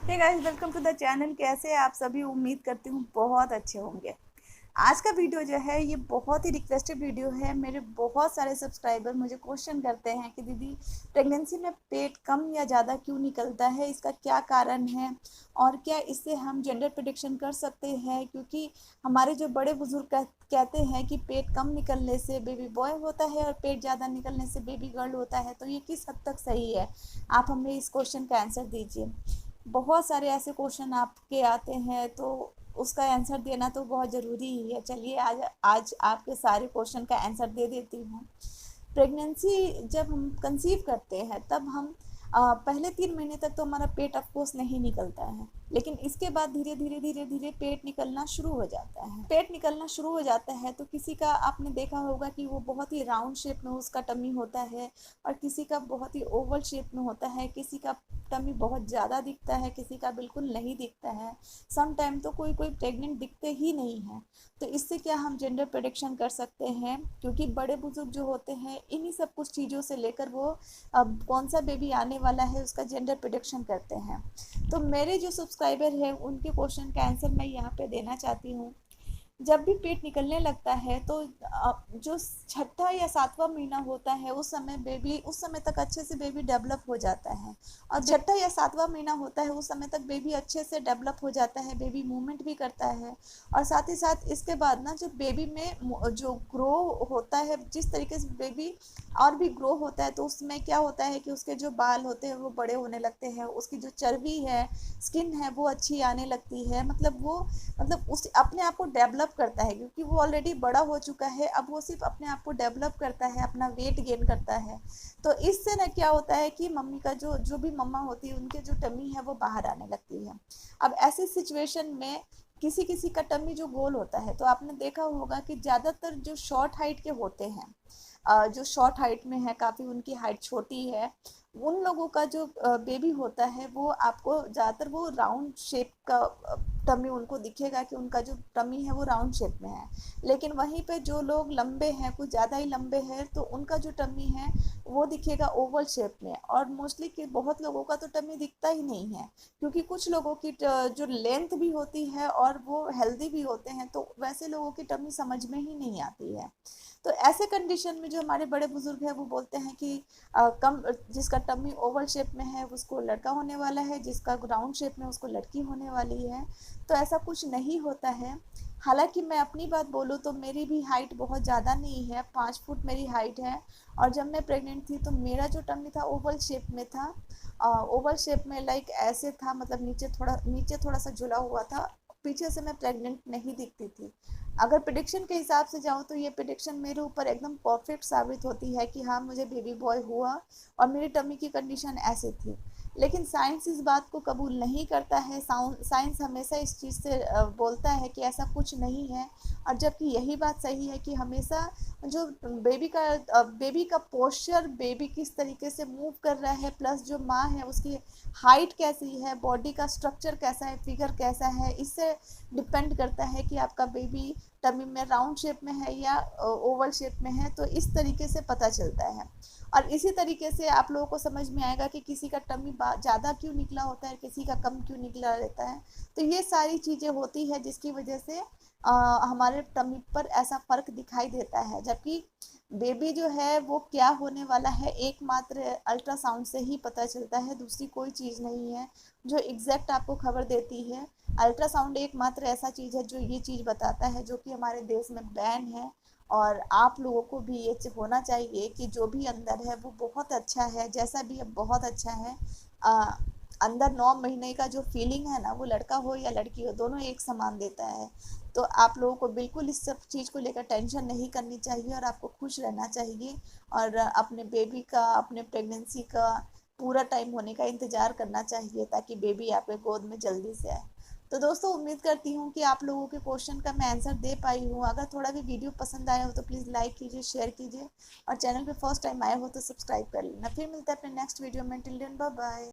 Hey guys, welcome to the channel. कैसे हैं आप सभी? उम्मीद करती हूँ बहुत अच्छे होंगे। आज का वीडियो जो है ये बहुत ही रिक्वेस्टेड वीडियो है। मेरे बहुत सारे सब्सक्राइबर मुझे क्वेश्चन करते हैं कि दीदी, प्रेगनेंसी में पेट कम या ज़्यादा क्यों निकलता है, इसका क्या कारण है और क्या इससे हम जेंडर प्रेडिक्शन कर सकते हैं? क्योंकि हमारे जो बड़े बुजुर्ग कहते हैं कि पेट कम निकलने से बेबी बॉय होता है और पेट ज़्यादा निकलने से बेबी गर्ल होता है, तो ये किस हद तक सही है? आप हमें इस क्वेश्चन का आंसर दीजिए। बहुत सारे ऐसे क्वेश्चन आपके आते हैं तो उसका आंसर देना तो बहुत ज़रूरी ही है। चलिए आज आज आपके सारे क्वेश्चन का आंसर दे देती हूँ। प्रेगनेंसी जब हम कंसीव करते हैं तब हम पहले 3 महीने तक तो हमारा पेट ऑफकोर्स नहीं निकलता है, लेकिन इसके बाद धीरे धीरे धीरे धीरे पेट निकलना शुरू हो जाता है। पेट निकलना शुरू हो जाता है तो किसी का आपने देखा होगा कि वो बहुत ही राउंड शेप में उसका टमी होता है और किसी का बहुत ही ओवल शेप में होता है, किसी का टमी बहुत ज़्यादा दिखता है, किसी का बिल्कुल नहीं दिखता है। सम टाइम तो कोई कोई प्रेग्नेंट दिखते ही नहीं है। तो इससे क्या हम जेंडर प्रेडिक्शन कर सकते हैं? क्योंकि बड़े बुजुर्ग जो होते हैं इन्हीं सब कुछ चीज़ों से लेकर वो अब कौन सा बेबी आने वाला है उसका जेंडर प्रेडिक्शन करते हैं। तो मेरे जो सब्सक्राइबर हैं उनके क्वेश्चन का आंसर मैं यहाँ पे देना चाहती हूँ। जब भी पेट निकलने लगता है तो जो छठा या सातवां महीना होता है उस समय तक अच्छे से बेबी डेवलप हो जाता है। और छठा या सातवां महीना होता है उस समय तक बेबी अच्छे से डेवलप हो जाता है, बेबी मूवमेंट भी करता है। और साथ ही साथ इसके बाद ना जो बेबी में जो ग्रो होता है, जिस तरीके से बेबी और भी ग्रो होता है तो उसमें क्या होता है कि उसके जो बाल होते हैं वो बड़े होने लगते हैं, उसकी जो चर्बी है, स्किन है, वो अच्छी आने लगती है। मतलब उस अपने आप को डेवलप करता है क्योंकि वो ऑलरेडी बड़ा हो चुका है। अब वो सिर्फ अपने आप को डेवलप करता है, अपना वेट गेन करता है। तो इससे ना क्या होता है कि मम्मी का जो जो भी मम्मा होती है उनके जो टमी है वो बाहर आने लगती है। अब ऐसी सिचुएशन में किसी किसी का टमी जो गोल होता है तो आपने देखा होगा कि ज़्यादातर जो शॉर्ट हाइट के होते हैं, जो शॉर्ट हाइट में है, काफ़ी उनकी हाइट छोटी है, उन लोगों का जो बेबी होता है वो आपको ज़्यादातर वो राउंड शेप का टमी उनको दिखेगा कि उनका जो टमी है वो राउंड शेप में है। लेकिन वहीं पे जो लोग लंबे हैं, कुछ ज़्यादा ही लंबे हैं, तो उनका जो टमी है वो दिखेगा ओवल शेप में। और मोस्टली कि बहुत लोगों का तो टमी दिखता ही नहीं है, क्योंकि कुछ लोगों की जो लेंथ भी होती है और वो हेल्दी भी होते हैं, तो वैसे लोगों की टमी समझ में ही नहीं आती है। तो ऐसे कंडीशन में जो हमारे बड़े बुजुर्ग हैं वो बोलते हैं कि कम जिसका टमी ओवल शेप में है उसको लड़का होने वाला है, जिसका राउंड शेप में उसको लड़की होने वाली है। तो ऐसा कुछ नहीं होता है। हालांकि मैं अपनी बात बोलूँ तो मेरी भी हाइट बहुत ज़्यादा नहीं है, 5 फुट मेरी हाइट है। और जब मैं प्रेग्नेंट थी तो मेरा जो टमी था ओवल शेप में था। ओवल शेप में लाइक ऐसे था, मतलब नीचे थोड़ा सा झुला हुआ था। पीछे से मैं प्रेग्नेंट नहीं दिखती थी। अगर प्रिडिक्शन के हिसाब से जाऊँ तो ये प्रिडिक्शन मेरे ऊपर एकदम परफेक्ट साबित होती है कि हाँ, मुझे बेबी बॉय हुआ और मेरी टमी की कंडीशन ऐसे थी। लेकिन साइंस इस बात को कबूल नहीं करता है। साइंस हमेशा इस चीज़ से बोलता है कि ऐसा कुछ नहीं है। और जबकि यही बात सही है कि हमेशा जो बेबी का पोस्चर, बेबी किस तरीके से मूव कर रहा है, प्लस जो माँ है उसकी हाइट कैसी है, बॉडी का स्ट्रक्चर कैसा है, फिगर कैसा है, इससे डिपेंड करता है कि आपका बेबी टमी में राउंड शेप में है या ओवल शेप में है। तो इस तरीके से पता चलता है। और इसी तरीके से आप लोगों को समझ में आएगा कि किसी का टमी ज़्यादा क्यों निकला होता है, किसी का कम क्यों निकला रहता है। तो ये सारी चीज़ें होती है जिसकी वजह से हमारे टमी पर ऐसा फ़र्क दिखाई देता है। जबकि बेबी जो है वो क्या होने वाला है एकमात्र अल्ट्रासाउंड से ही पता चलता है, दूसरी कोई चीज़ नहीं है जो एग्जैक्ट आपको खबर देती है। अल्ट्रासाउंड एकमात्र ऐसा चीज़ है जो ये चीज़ बताता है, जो कि हमारे देश में बैन है। और आप लोगों को भी ये होना चाहिए कि जो भी अंदर है वो बहुत अच्छा है, जैसा भी है बहुत अच्छा है। आ, अंदर 9 महीने का जो फीलिंग है ना, वो लड़का हो या लड़की हो दोनों एक समान देता है। तो आप लोगों को बिल्कुल इस सब चीज़ को लेकर टेंशन नहीं करनी चाहिए और आपको खुश रहना चाहिए। और अपने बेबी का, अपने प्रेगनेंसी का पूरा टाइम होने का इंतज़ार करना चाहिए ताकि बेबी आपके गोद में जल्दी से आए। तो दोस्तों, उम्मीद करती हूँ कि आप लोगों के क्वेश्चन का मैं आंसर दे पाई हूँ। अगर थोड़ा भी वीडियो पसंद आया हो तो प्लीज़ लाइक कीजिए, शेयर कीजिए और चैनल पे फर्स्ट टाइम आए हो तो सब्सक्राइब कर लेना। फिर मिलते हैं अपने नेक्स्ट वीडियो में। Till then bye bye.